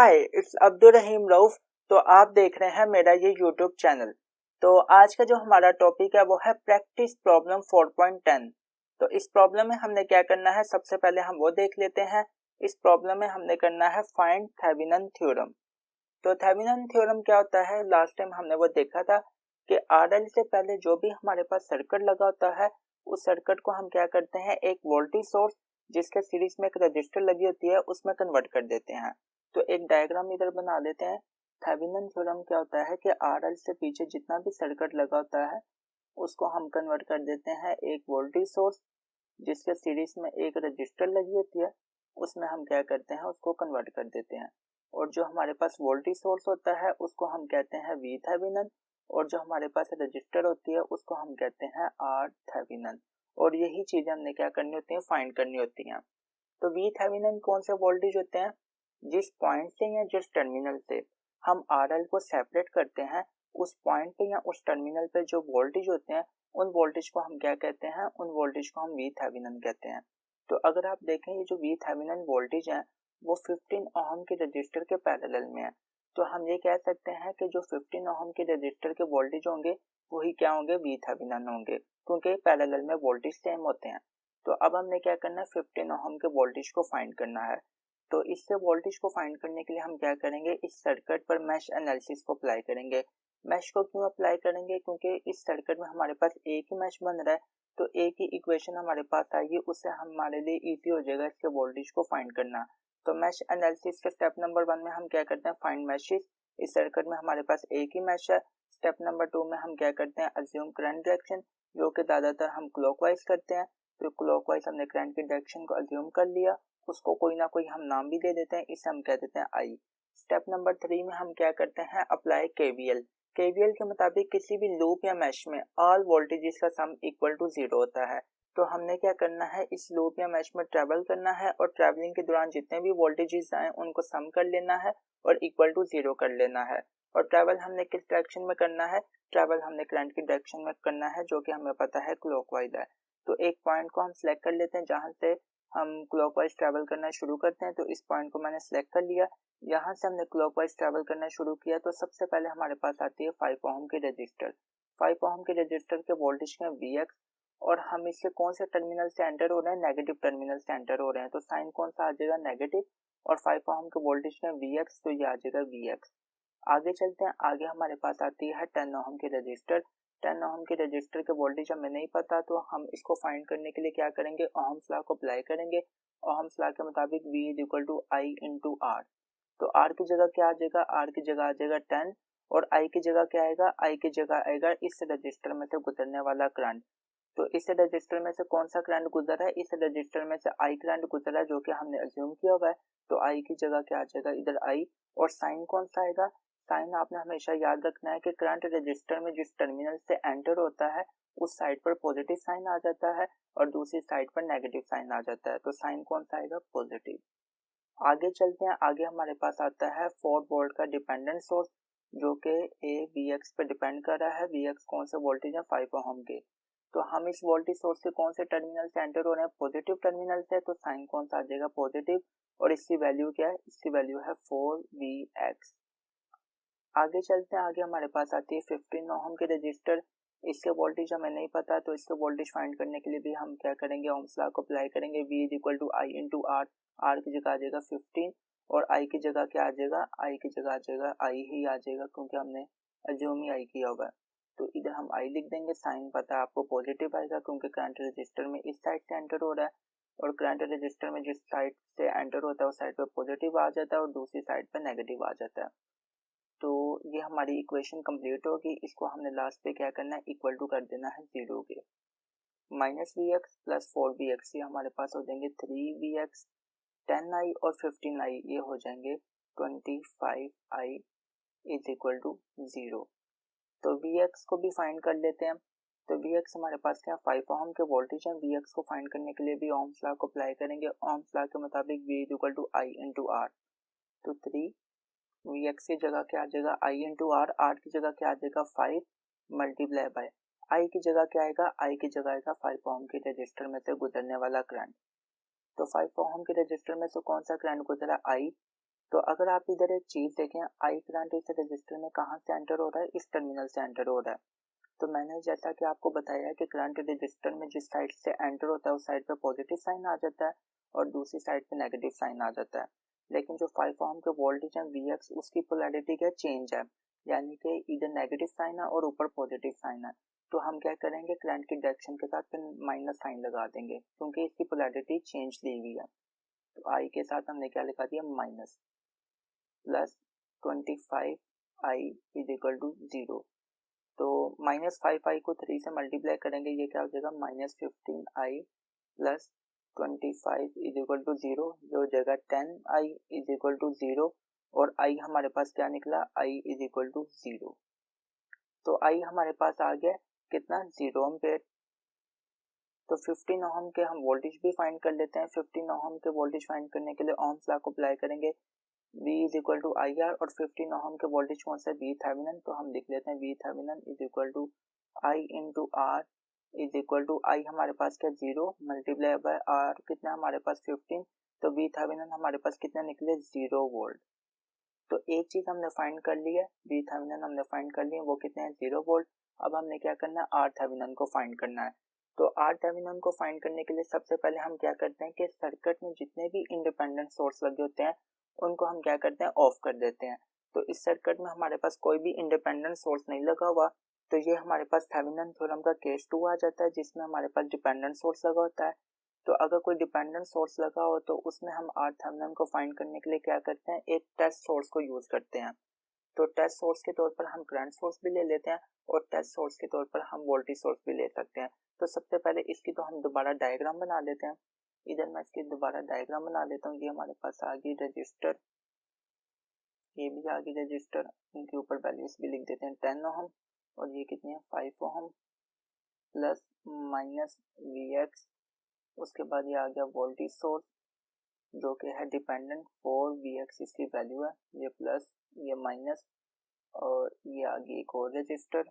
हाय, it's Abdul रहीम रऊफ। तो आप देख रहे हैं मेरा ये यूट्यूब चैनल। तो आज का जो हमारा टॉपिक है वो है प्रैक्टिस प्रॉब्लम 4.10। तो इस प्रॉब्लम में हमने क्या करना है, सबसे पहले हम वो देख लेते हैं। इस प्रॉब्लम में हमने करना है फाइंड थेवेनिन थ्योरम। तो थेवेनिन थ्योरम क्या होता है, लास्ट टाइम हमने वो देखा था कि आरएल से पहले जो भी हमारे पास सर्किट लगा होता है उस सर्किट को हम क्या करते हैं, एक वोल्टेज सोर्स जिसके सीरीज में एक रजिस्टर लगी होती है उसमें कन्वर्ट कर देते हैं। तो एक डायग्राम इधर बना लेते हैं। थेवेनिन थ्योरम क्या होता है कि आरएल से पीछे जितना भी सर्किट लगा होता है उसको हम कन्वर्ट कर देते हैं एक वोल्टेज सोर्स जिसके सीरीज में एक रजिस्टर लगी होती है, उसमें हम क्या करते हैं, उसको कन्वर्ट कर देते हैं। और जो हमारे पास वोल्टेज सोर्स होता है उसको हम कहते हैं वी थेवेनिन, और जो हमारे पास रजिस्टर होती है उसको हम कहते हैं आर थेवेनिन। और यही चीजें हमने क्या करनी होती है, फाइंड करनी होती हैं। तो वी थेवेनिन कौन से वोल्टेज होते हैं, जिस पॉइंट से या जिस टर्मिनल से हम आरएल को सेपरेट करते हैं उस पॉइंट पे या उस टर्मिनल पे जो वोल्टेज होते हैं उन वोल्टेज को हम क्या कहते हैं, उन वोल्टेज को हम वी थेवेनिन कहते हैं। तो अगर आप देखें ये जो वी थेवेनिन वोल्टेज है वो 15 ओहम के रजिस्टर के पैरेलल में है। तो हम ये कह सकते हैं कि जो 15 ओहम के रजिस्टर के वोल्टेज होंगे वही क्या होंगे, वी थेवेनिन होंगे, क्योंकि पैरेलल में वोल्टेज सेम होते हैं। तो अब हमने क्या करना है, 15 ओहम के वोल्टेज को फाइंड करना है। तो इससे वोल्टेज को फाइंड करने के लिए हम क्या करेंगे, इस सर्किट पर मैश एनालिसिस को अप्लाई करेंगे। मैश को क्यों अप्लाई करेंगे, क्योंकि इस सर्किट में हमारे पास एक ही मैश बन रहा है, तो एक ही इक्वेशन हमारे पास आएगी, उससे हमारे लिए इजी हो जाएगा इसके वोल्टेज को फाइंड करना। तो मैश एनालिसिस के स्टेप नंबर 1 में हम क्या करते हैं, फाइंड मैशेस। इस सर्किट में हमारे पास एक ही मैश है। स्टेप नंबर 2 में हम क्या करते हैं, अज्यूम करंट डायरेक्शन, जो कि ज्यादातर हम क्लॉकवाइज करते हैं। तो क्लॉकवाइज हमने करंट की डायरेक्शन को अज्यूम कर लिया, उसको कोई ना कोई हम नाम भी दे देते हैं, इसे हम कह देते हैं आई। स्टेप नंबर 3 में हम क्या करते हैं, अप्लाई केवीएल। केवीएल के मुताबिक किसी भी लूप या मैश में ऑल वोल्टेजेस का सम इक्वल टू 0 होता है। तो हमने क्या करना है, इस लूप या मैश में ट्रेवल करना है और ट्रेवलिंग के दौरान जितने भी वोल्टेजेस आए उनको सम कर लेना है और इक्वल टू 0 कर लेना है। और ट्रेवल हमने किस डायरेक्शन में करना है, ट्रेवल हमने करंट की डायरेक्शन में करना है, जो कि हमें पता है क्लॉकवाइज है। तो एक पॉइंट को हम सिलेक्ट कर लेते हैं जहां से हम क्लॉकवाइज ट्रैवल करना शुरू करते हैं। तो इस पॉइंट को मैंने सिलेक्ट कर लिया, यहाँ से हमने क्लॉकवाइज ट्रैवल करना शुरू किया। तो सबसे पहले हमारे पास आती है 5 ओहम की रजिस्टर। 5 ओहम के रजिस्टर के वोल्टेज हैं Vx, और हम इससे कौन से टर्मिनल से एंटर हो रहे हैं, नेगेटिव टर्मिनल से एंटर हो रहे हैं। तो साइन कौन सा आ जाएगा, नेगेटिव, और 5 ओहम के वोल्टेज हैं Vx, तो ये आ जाएगा Vx। आगे चलते हैं, आगे हमारे पास आती है 10 ओहम की रजिस्टर। 10 ओहम के रजिस्टर के वोल्टेज हमें नहीं पता, तो हम इसको फाइंड करने के लिए क्या करेंगे, ओहम्स लॉ को अप्लाई करेंगे। ओहम्स लॉ के मुताबिक V is equal to I into R. तो R की जगह क्या आ जाएगा, R की जगह आ जाएगा 10, और I की जगह क्या आएगा, I की जगह आएगा इस रजिस्टर में से गुजरने वाला करंट। तो इस रजिस्टर में से कौन सा करंट गुजर रहा है, इस रजिस्टर में से I करंट गुजर रहा है, जो कि हमने अज्यूम किया हुआ है। तो I की जगह क्या आ जाएगा, इधर I, और साइन कौन सा आएगा, साइन आपने हमेशा याद रखना है कि करंट रजिस्टर में जिस टर्मिनल से एंटर होता है उस साइड पर पॉजिटिव साइन आ जाता है और दूसरी साइड पर नेगेटिव साइन आ जाता है। तो साइन कौन सा आएगा, पॉजिटिव। आगे चलते हैं, आगे हमारे पास आता है 4 वोल्ट का डिपेंडेंट सोर्स, जो कि ए वी एक्स पे डिपेंड कर रहा है। वी एक्स कौन से वोल्टेज है, 5 ओहम के। तो हम इस वोल्टेज सोर्स के कौन से टर्मिनल से एंटर हो रहे हैं, पॉजिटिव टर्मिनल से। तो साइन कौन सा आ जाएगा, पॉजिटिव, और इसकी वैल्यू क्या है, इसकी वैल्यू है 4Vx। आगे चलते हैं, आगे हमारे पास आती है 15 ओहम के रजिस्टर। इसके वोल्टेज हमें नहीं पता, तो इसके वोल्टेज फाइंड करने के लिए भी हम क्या करेंगे, ओम्स लॉ को अप्लाई करेंगे। V is equal to I into R. R की जगह आ जाएगा 15, और I की जगह क्या आ जाएगा, I की जगह आ जाएगा I ही आ जाएगा, क्योंकि हमने अज्यूम ही I किया होगा। तो इधर हम I लिख देंगे। साइन पता है आपको पॉजिटिव आएगा, क्योंकि करंट रजिस्टर में इस साइड से एंटर हो रहा है, और करंट रजिस्टर में जिस साइड से एंटर होता है उस साइड पर पॉजिटिव आ जाता है और दूसरी साइड पर नेगेटिव आ जाता है। तो ये हमारी इक्वेशन कंप्लीट होगी। इसको हमने लास्ट पे क्या करना है, इक्वल टू कर देना है 0 के। Minus we x plus 4Vx, ये हमारे पास हो जाएंगे 3Vx। 10i और 15i ये हो जाएंगे 25i इज इक्वल टू 0। तो Vx को भी फाइंड कर लेते हैं। तो Vx हमारे पास क्या, 5 ओहम के वोल्टेज हैं। Vx को फाइंड करने के लिए भी ओम्स लॉ को अप्लाई करेंगे। ओम्स लॉ के मुताबिक V is equal to I into R. तो 3 Vx की जगह क्या आ जाएगा, I इंटू आर। आर की जगह क्या आ जाएगा, 5 मल्टीप्लाई बाय I की जगह क्या आएगा, I की जगह आएगा 5 ओहम के रजिस्टर में से गुजरने वाला करंट। तो 5 ओहम के रजिस्टर में से कौन सा करंट गुजरा, I, तो अगर आप इधर एक चीज देखें, आई करंट इस रजिस्टर में कहाँ से एंटर हो रहा है, इस टर्मिनल से एंटर हो रहा है। तो मैंने जैसा कि आपको बताया कि करंट रजिस्टर में जिस साइड से एंटर होता है उस साइड पे पॉजिटिव साइन आ जाता है और दूसरी साइड पे नेगेटिव साइन आ जाता है। लेकिन जो 5 ओम के वोल्टेज है Vx, उसकी पोलैरिटी क्या चेंज है, यानी कि इधर नेगेटिव साइन है और ऊपर पॉजिटिव साइन है। तो हम क्या करेंगे, करंट की डायरेक्शन के साथ फिर माइनस साइन लगा देंगे क्योंकि इसकी पोलैरिटी चेंज दी हुई है। तो आई के साथ हमने क्या लिखा दिया, minus plus 25 I is equal to 0। तो -5i को 3 से मल्टीप्लाई करेंगे, ये क्या हो जाएगा, -15i plus 25 is equal to 0, जो हो जाएगा 10i इज इक्वल टू 0। और i हमारे पास क्या निकला, i इज इक्वल टू 0। तो i हमारे पास आ गया कितना, 0 एम्पेयर। तो 15 ओहम के हम वोल्टेज भी फाइंड कर लेते हैं। 15 ओहम के वोल्टेज फाइंड करने के लिए ओम्स लॉ को अप्लाई करेंगे, V is equal to I R, और 15 ओहम के वोल्टेज कौन सा, वी थेवेनिन। तो हम लिख लेते हैं V Thevenin is equal to I into R is equal to I हमारे पास क्या, 0 मल्टीप्लाई बाय आर कितना हमारे पास 15। तो वी थेवेनिन हमारे पास कितना निकले, 0 वोल्ट। तो एक चीज हमने फाइंड कर ली है, वी थेवेनिन हमने फाइंड कर ली है, वो कितने हैं, 0 वोल्ट। अब हमने क्या करना है, आर थेवेनिन को फाइंड करना है। तो आर थेवेनिन को फाइंड करने के लिए सबसे पहले हम क्या करते हैं कि सर्किट में जितने भी इंडिपेंडेंट सोर्स लगे होते हैं उनको हम क्या करते हैं, ऑफ कर देते हैं। तो इस सर्किट में हमारे पास कोई भी इंडिपेंडेंट सोर्स नहीं लगा हुआ, तो ये हमारे पास थेवेनिन थ्योरम का केस 2 आ जाता है, जिसमें हमारे पास डिपेंडेंट सोर्स लगा होता है। तो अगर कोई डिपेंडेंट सोर्स लगा हो तो उसमें हम आर थेवेनिन को फाइंड करने के लिए क्या करते हैं, एक टेस्ट सोर्स को यूज करते हैं। तो टेस्ट सोर्स के तौर पर हम करंट सोर्स भी ले लेते हैं और टेस्ट सोर्स के तौर पर हम वोल्टेज सोर्स भी ले सकते हैं। तो सबसे पहले इसकी तो हम दोबारा डायग्राम बना लेते हैं। इधर मैं इसकी दोबारा डायग्राम बना लेता हूँ। ये हमारे पास आ गई रजिस्टर, ये भी आ गई रजिस्टर, इनके ऊपर वैल्यूज भी लिख देते हैं 10 ओहम, और ये कितनी है, 5 ओहम प्लस माइनस Vx। उसके बाद ये आ गया वोल्टेज सोर्स जो कि है डिपेंडेंट 4 Vx इसकी वैल्यू है, ये प्लस ये माइनस, और ये आ गई एक और रजिस्टर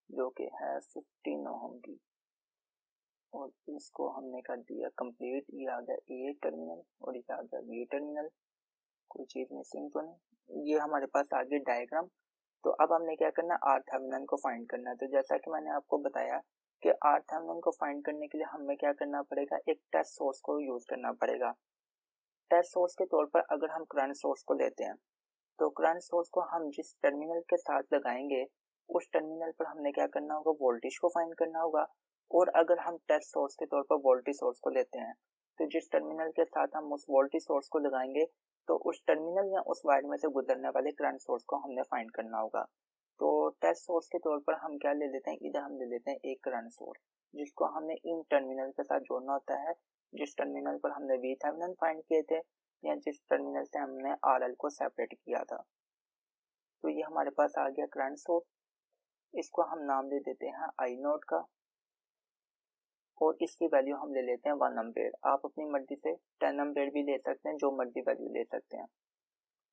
जो कि है 15 ओहम की, और इसको हमने कर दिया कंप्लीट। ये आ गया ए टर्मिनल और ये आ गया बी टर्मिनल, कोई चीज मिसिंग तो नहीं। ये हमारे पास आ गई डायग्राम। तो अब हमने क्या करना है, आर थेवेनिन को फाइंड करना है। तो जैसा कि मैंने आपको बताया कि आर थेवेनिन को फाइंड करने के लिए हमें क्या करना पड़ेगा, एक टेस्ट सोर्स को यूज करना पड़ेगा। टेस्ट सोर्स के तौर पर अगर हम करंट सोर्स को लेते हैं, तो करंट सोर्स को हम जिस टर्मिनल के साथ लगाएंगे उस टर्मिनल पर हमने क्या करना होगा, वोल्टेज को फाइंड करना होगा। और अगर हम टेस्ट सोर्स के तौर पर वोल्टेज सोर्स को लेते हैं, तो जिस टर्मिनल के साथ हम उस वोल्टेज सोर्स को लगाएंगे तो उस टर्मिनल या उस वायर में से गुजरने वाले करंट सोर्स को हमने फाइंड करना होगा। तो टेस्ट सोर्स के तौर पर हम क्या ले लेते हैं, इधर हम ले लेते हैं एक करंट सोर्स जिसको हमने इन टर्मिनल के साथ जोड़ना होता है, जिस टर्मिनल पर हमने वी थेवेनिन फाइंड किए थे या जिस टर्मिनल से हमने आरएल को सेपरेट किया था। तो ये हमारे पास आ गया करंट सोर्स, इसको हम नाम दे देते हैं आई नोट का, और इसकी वैल्यू हम ले लेते हैं 1 एम्पेयर। आप अपनी मर्जी से 10 एम्पेयर भी ले सकते हैं, जो मर्जी वैल्यू ले सकते हैं।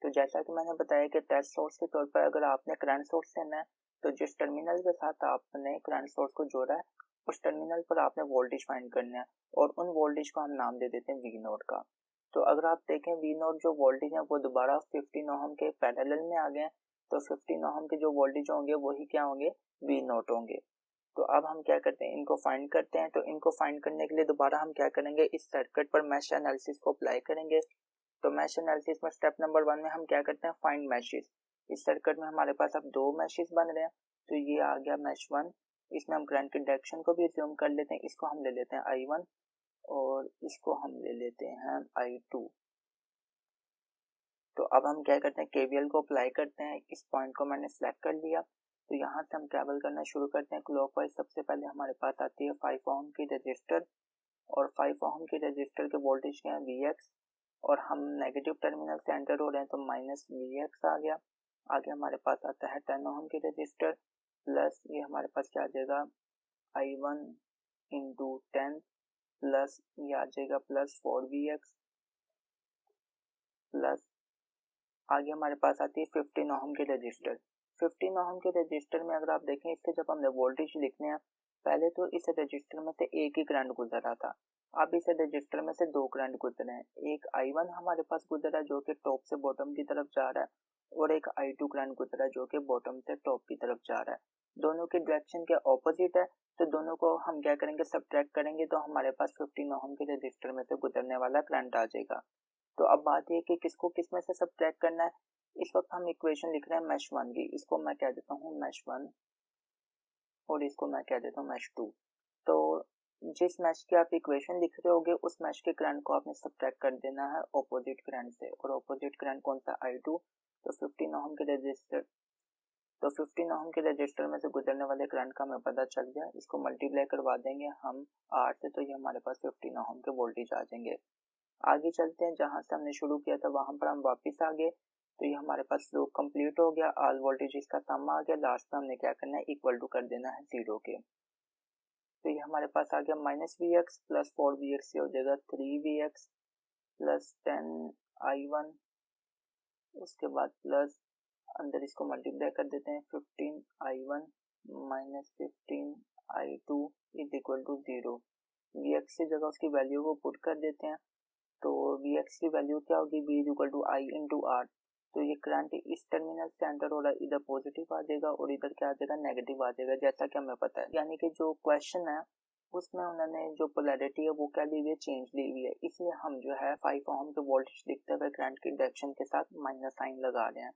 तो जैसा कि मैंने बताया कि टेस्ट सोर्स के तौर पर अगर आपने करंट सोर्स लेना है तो जिस टर्मिनल के साथ आपने करंट सोर्स को जोड़ा है उस टर्मिनल पर आपने वोल्टेज फाइंड करना है, और उन वोल्टेज को हम नाम दे देते हैं वी नोट का। तो अगर आप देखें वी नोट जो वोल्टेज है वो दोबारा 15 ओहम के पैरेलल में आ गए, तो 15 ओहम के जो वोल्टेज होंगे वही क्या होंगे, वी नोट होंगे। तो अब हम क्या करते हैं, इनको फाइंड करते हैं। तो इनको फाइंड करने के लिए दोबारा हम क्या करेंगे, इस सर्किट पर मैश एनालिसिस को अप्लाई करेंगे। तो मैश एनालिसिस में स्टेप नंबर 1 में हम क्या करते हैं, फाइंड मैशेस। इस सर्किट में हमारे पास अब 2 मैशेस बन रहे हैं। तो ये आ गया मैश 1, इसमें हम करंट की डायरेक्शन को भी ज्यूम कर लेते हैं, इसको हम ले लेते हैं I1 और इसको हम ले लेते हैं I2। तो अब हम क्या करते हैं, KVL को अप्लाई करते हैं। इस पॉइंट को मैंने सेलेक्ट कर लिया, तो यहाँ से हम ट्रैवल करना शुरू करते हैं क्लॉकवाइज। सबसे पहले हमारे पास आती है 5 ओम की रजिस्टर, और 5 ओम की रजिस्टर के वोल्टेज क्या है, Vx, और हम नेगेटिव टर्मिनल से एंटर हो रहे हैं तो माइनस Vx आ गया। आगे हमारे पास आता है 10 ओम की रजिस्टर, प्लस ये हमारे पास क्या आ जाएगा, I1 इंटू 10 प्लस ये आ जाएगा प्लस 4Vx, प्लस आगे हमारे पास आती है 15 ओहम की रजिस्टर। 15 ओहम के रजिस्टर में अगर आप देखें, इसके जब हमने वोल्टेज लिखने हैं, पहले तो इस रजिस्टर में से एक ही करंट गुजर रहा था, अब इस रजिस्टर में से दो करंट गुजरे हैं, एक I1 हमारे पास गुजरा है जो कि टॉप से बॉटम की तरफ जा रहा है और एक I2 करंट गुजरा है जो कि बॉटम से टॉप की तरफ जा रहा है। दोनों की डायरेक्शन के ऑपोजिट है, तो दोनों को हम क्या करेंगे, सब्ट्रैक्ट करेंगे तो हमारे पास 15 ओम के रजिस्टर में से गुजरने वाला करंट आ जाएगा। तो अब बात ये कि किसको किस में से सब्ट्रैक्ट करना है। इस वक्त हम इक्वेशन लिख रहे हैं मैश 1 की, इसको मैं कह देता हूँ मैश 1 और इसको मैं कह देता हूँ मैश 2। तो जिस मैश की आप इक्वेशन लिख रहे होगे उस मैश के करंट को आपने सब्ट्रैक्ट कर देना है ऑपोजिट करंट से, और ऑपोजिट करंट कौन सा, I2। तो 15 ओम के रजिस्टर में से गुजरने वाले करंट का हमें पता चल गया, इसको मल्टीप्लाई करवा देंगे हम R से, तो ये हमारे पास 15 ओम के वोल्टेज आ जाएंगे। आगे चलते हैं, जहां से हमने शुरू किया था वहां पर हम वापस आ गए, तो ये हमारे पास लूप कंप्लीट हो गया, ऑल वोल्टेज का सम आ गया, लास्ट में हमने क्या करना है, इक्वल टू कर देना है 0 के। तो ये हमारे पास आ गया -Vx प्लस 4Vx, ये हो जाएगा 3Vx प्लस 10I1, उसके बाद प्लस अंदर इसको मल्टीप्लाई कर देते हैं 15I1 minus 15I2 is equal to 0। Vx की जगह उसकी वैल्यू को पुट कर देते हैं, तो Vx की वैल्यू क्या होगी, V is equal to I into R। तो ये करंट इस टर्मिनल से एंटर हो रहा है, इधर पॉजिटिव आ जाएगा और इधर क्या आ जाएगा, नेगेटिव आ जाएगा, जैसा कि हमें पता है। यानी कि जो क्वेश्चन है उसमें उन्होंने जो पोलैरिटी है वो क्या ली हुई है, चेंज ली हुई है, इसलिए हम जो है 5 ओम के वोल्टेज लिखते हुए करंट की डायरेक्शन के साथ माइनस साइन लगा रहे हैं।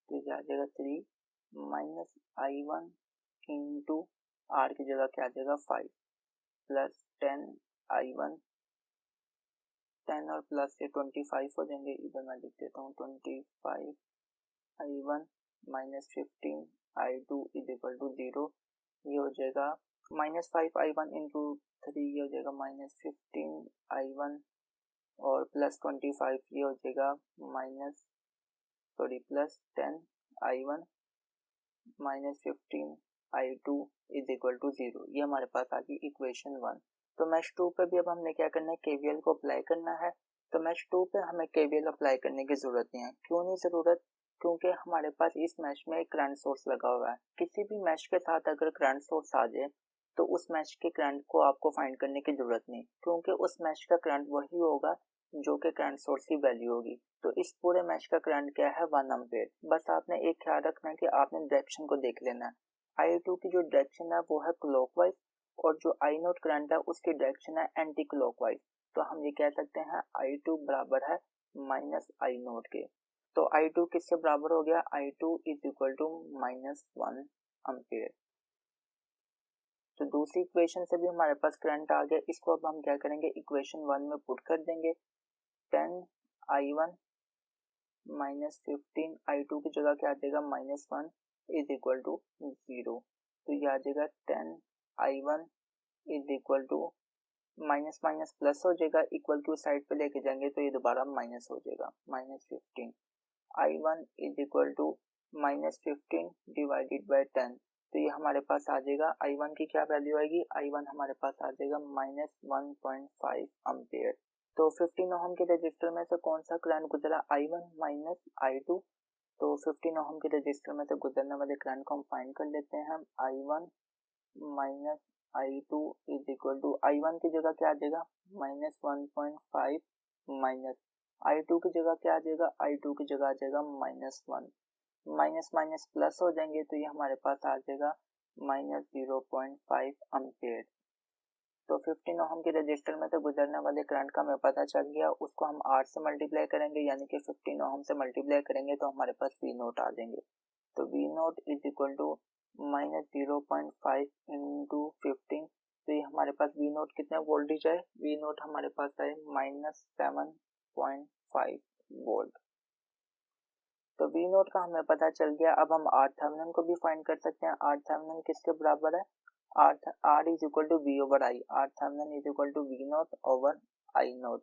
तो ये आ जाएगा 3 माइनस I1 इंटू R की जगह क्या आ जाएगा 5 प्लस 10I1, 10 और प्लस से 25 हो जाएंगे, इधर मैं लिख देता हूँ 25I1 minus 15I2 is equal to 0। ये हो जाएगा -5I1 इंटू 3, ये हो जाएगा -15I1 और प्लस 25, ये हो जाएगा plus 10I1 minus 15I2 is equal to 0। ये हमारे पास आ गई इक्वेशन 1। तो मैश 2 पे भी अब हमने क्या करना है, KVL को अप्लाई करना है। तो मैश 2 पे हमें KVL अप्लाई करने की जरूरत नहीं है। क्यों नहीं जरूरत, क्योंकि हमारे पास इस मैश में एक करंट सोर्स लगा हुआ है। किसी भी मैश के साथ अगर करंट सोर्स आ जाए तो उस मैश के करंट को आपको फाइंड करने की जरूरत नहीं, क्योंकि उस मैश का करंट वही होगा जो कि करंट सोर्स की वैल्यू होगी। तो इस पूरे मैश का करंट क्या है, 1 एम्पीयर। बस आपने एक ख्याल रखना है कि आपने डायरेक्शन को देख लेना है। I2 की जो डायरेक्शन है वो है क्लॉकवाइज और जो I0 करंट है उसकी डायरेक्शन है एंटी क्लॉकवाइज। तो हम ये कह सकते हैं I2 बराबर है माइनस I0 के। तो I2 किससे बराबर हो गया, I2 is equal to -1 ampere. तो दूसरी इक्वेशन से भी हमारे पास करंट आ गया, इसको अब हम क्या करेंगे, इक्वेशन 1 में पुट कर देंगे। 10I1 माइनस 15I2 की जगह क्या आ जाएगा, -1 इज इक्वल टू 0। तो ये आ जाएगा 10I1 is equal to minus minus plus हो जाएगा, इक्वल टू साइड पे लेके जाएंगे तो ये दोबारा माइनस हो जाएगा, -15I1 is equal to -15 divided by 10। तो ये हमारे पास आ जाएगा, I1 की क्या वैल्यू आएगी, I1 हमारे पास आ जाएगा -1.5 एम्पीयर। तो 15 ओम के रजिस्टर में से कौन सा करंट गुजरा, I1 माइनस I2। तो 15 ओम के रजिस्टर में से गुजरने वाले करंट को हम फाइंड कर लेते हैं। I1 minus I2 is equal to, I1 की जगह क्या आ जाएगा, -1.5 माइनस I2 की जगह क्या आ जाएगा, I2 की जगह आ जाएगा -1, माइनस माइनस प्लस हो जाएंगे तो ये हमारे पास आ जाएगा -0.5 एम्पीयर। तो 15 ओम के रजिस्टर में से गुजरने वाले करंट का हमें पता चल गया, उसको हम R से मल्टीप्लाई करेंगे, यानी कि 15 ओम से मल्टीप्लाई करेंगे तो हमारे पास V0 आ जाएंगे। तो V0 is equal to -0.5 into 15। तो ये हमारे पास V0 कितने वोल्टेज है, V0 हमारे पास है -7.5 वोल्ट। तो V0 का हमें पता चल गया। अब हम RThevenin को भी फाइंड कर सकते हैं। RThevenin किसके बराबर है, R is equal to V over I। RThevenin is equal to V0 over I0।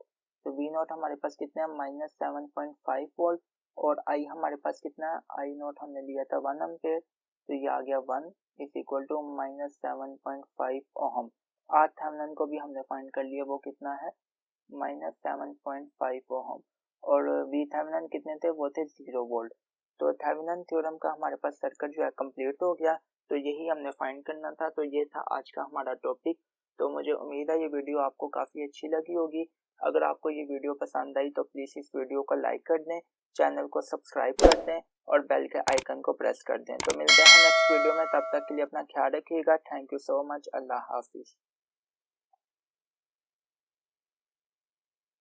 तो V0 हमारे पास कितना है, -7.5 वोल्ट और I हमारे पास कितना है, I0 हमने लिया था 1 एम्पीयर। तो ये आ गया 1 is equal to -7.5 ohm. RThevenin को भी हमने फाइंड कर लिया, वो कितना है, -7.5 ओम। और VThevenin कितने थे, वो थे 0 वोल्ट। तो थेवेनिन थ्योरम का हमारे पास सर्किट जो है कंप्लीट हो गया। तो यही हमने फाइंड करना था। तो ये था आज का हमारा टॉपिक। तो मुझे उम्मीद है ये वीडियो आपको काफ़ी अच्छी लगी होगी। अगर आपको ये वीडियो पसंद आई तो प्लीज़ इस वीडियो को लाइक कर दें, चैनल को सब्सक्राइब कर दें और बेल के आइकन को प्रेस कर दें। तो मिलते हैं नेक्स्ट वीडियो में, तब तक के लिए अपना ख्याल रखिएगा। Thank you so much. अल्लाह हाफिज़।